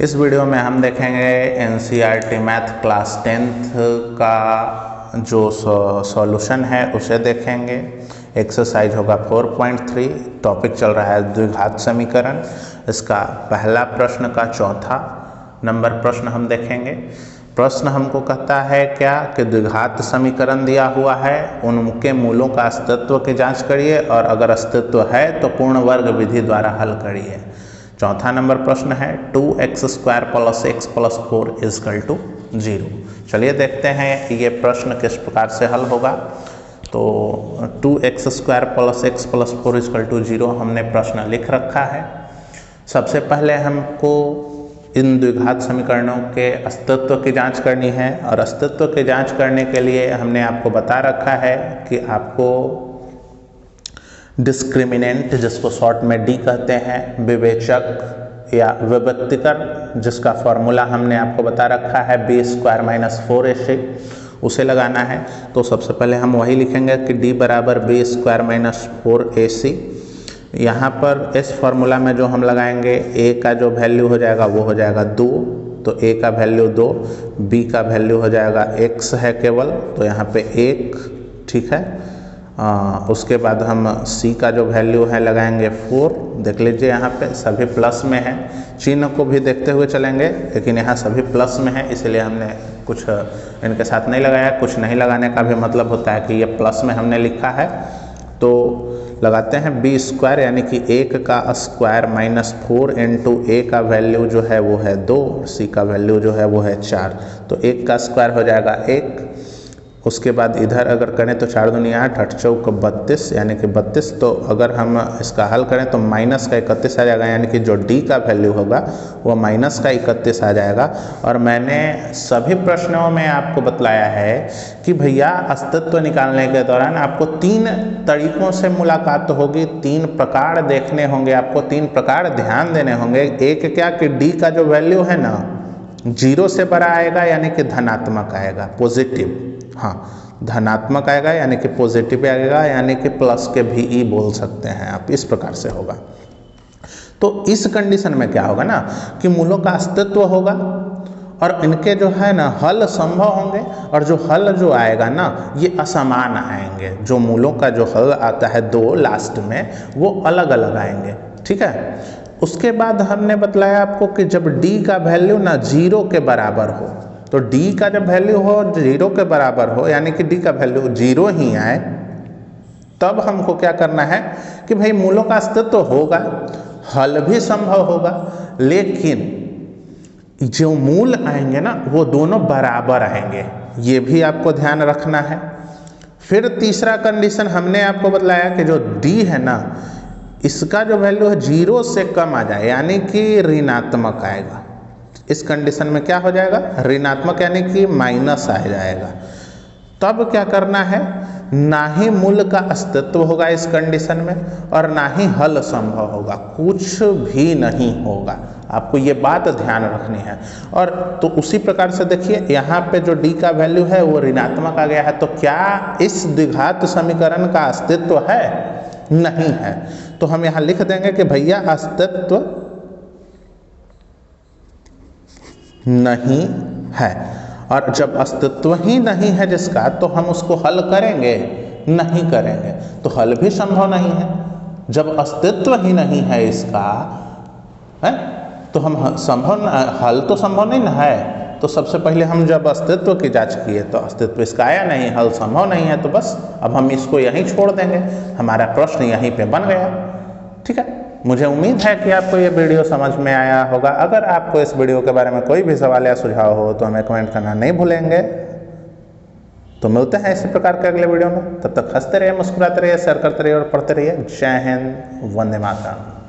इस वीडियो में हम देखेंगे एनसीईआरटी मैथ क्लास 10th का जो सॉल्यूशन है उसे देखेंगे। एक्सरसाइज होगा 4.3, टॉपिक चल रहा है द्विघात समीकरण। इसका पहला प्रश्न का चौथा नंबर प्रश्न हम देखेंगे। प्रश्न हमको कहता है क्या कि द्विघात समीकरण दिया हुआ है, उनके मूलों का अस्तित्व की जांच करिए और अगर अस्तित्व है तो पूर्ण वर्ग विधि द्वारा हल करिए। चौथा नंबर प्रश्न है 2x² + x + 4 = 0। चलिए देखते हैं ये प्रश्न किस प्रकार से हल होगा। तो 2x² + x + 4 = 0 हमने प्रश्न लिख रखा है। सबसे पहले हमको इन द्विघात समीकरणों के अस्तित्व की जांच करनी है और अस्तित्व की जांच करने के लिए हमने आपको बता रखा है कि आपको डिस्क्रिमिनेंट, जिसको शॉर्ट में डी कहते हैं, विवेचक या विभक्तिकर, जिसका फॉर्मूला हमने आपको बता रखा है b² - 4ac, उसे लगाना है। तो सबसे पहले हम वही लिखेंगे कि d = b² - 4ac। यहाँ पर इस फॉर्मूला में जो हम लगाएंगे a का जो वैल्यू हो जाएगा वो हो जाएगा 2, तो a का वैल्यू 2, b का वैल्यू हो जाएगा x है केवल, तो यहाँ पे 1, ठीक है। उसके बाद हम c का जो वैल्यू है लगाएंगे 4। देख लीजिए यहाँ पे सभी प्लस में है, चिन्ह को भी देखते हुए चलेंगे, लेकिन यहाँ सभी प्लस में है इसलिए हमने कुछ इनके साथ नहीं लगाया। कुछ नहीं लगाने का भी मतलब होता है कि ये प्लस में हमने लिखा है। तो लगाते हैं b² यानी कि 1 का स्क्वायर - 4 × a का वैल्यू जो है वो है 2, c का वैल्यू जो है वो है 4, तो 1 का स्क्वायर हो जाएगा 1। उसके बाद इधर अगर करें तो 4 दूनी 8, 8 चौक 32 यानी कि 32। तो अगर हम इसका हल करें तो माइनस का 31 आ जाएगा, यानी कि जो d का वैल्यू होगा वो माइनस का 31 आ जाएगा। और मैंने सभी प्रश्नों में आपको बतलाया है कि भैया अस्तित्व निकालने के दौरान आपको 3 तरीकों से मुलाकात होगी, 3 प्रकार देखने होंगे, आपको 3 प्रकार ध्यान देने होंगे। एक क्या कि d का जो वैल्यू है ना 0 से बड़ा आएगा यानी कि धनात्मक आएगा, पॉजिटिव, हाँ धनात्मक आएगा यानी कि पॉजिटिव आएगा, यानी कि प्लस के भी ई बोल सकते हैं आप, इस प्रकार से होगा। तो इस कंडीशन में क्या होगा ना कि मूलों का अस्तित्व होगा और इनके जो है ना हल संभव होंगे, और जो हल जो आएगा ना ये असमान आएंगे। जो मूलों का जो हल आता है 2 लास्ट में वो अलग अलग आएंगे, ठीक है। उसके बाद हमने बतलाया आपको कि जब d का वैल्यू ना 0 के बराबर हो, तो d का जब वैल्यू हो 0 के बराबर हो यानी कि d का वैल्यू 0 ही आए, तब हमको क्या करना है कि भाई मूलों का अस्तित्व होगा, हल भी संभव होगा, लेकिन जो मूल आएंगे ना वो दोनों बराबर आएंगे, ये भी आपको ध्यान रखना है। फिर तीसरा कंडीशन हमने आपको बतलाया कि जो d है ना इसका जो वैल्यू है 0 से कम आ जाए यानी कि ऋणात्मक आएगा। इस कंडीशन में क्या हो जाएगा, ऋणात्मक यानी कि माइनस आ जाएगा। तब क्या करना है, ना ही मूल का अस्तित्व होगा इस कंडीशन में और ना ही हल संभव होगा, कुछ भी नहीं होगा। आपको ये बात ध्यान रखनी है। और तो उसी प्रकार से देखिए यहाँ पे जो d का वैल्यू है वो ऋणात्मक आ गया है, तो क्या इस द्विघात समीकरण का अस्तित्व है? नहीं है। तो हम यहाँ लिख देंगे कि भैया अस्तित्व नहीं है। और जब अस्तित्व ही नहीं है जिसका, तो हम उसको हल करेंगे? नहीं करेंगे, तो हल भी संभव नहीं है। जब अस्तित्व ही नहीं है इसका है तो हम हल तो संभव नहीं ना है। तो सबसे पहले हम जब अस्तित्व की जांच किए तो अस्तित्व इसका आया नहीं, हल संभव नहीं है, तो बस अब हम इसको यहीं छोड़ देंगे, हमारा प्रश्न यहीं पे बन गया, ठीक है। मुझे उम्मीद है कि आपको ये वीडियो समझ में आया होगा। अगर आपको इस वीडियो के बारे में कोई भी सवाल या सुझाव हो तो हमें कमेंट करना नहीं भूलेंगे। तो मिलते हैं इसी प्रकार के अगले वीडियो में, तब तक हंसते रहिए, मुस्कुराते रहिए, शेयर करते रहिए और पढ़ते रहिए। जय हिंद, वंदे मातरम।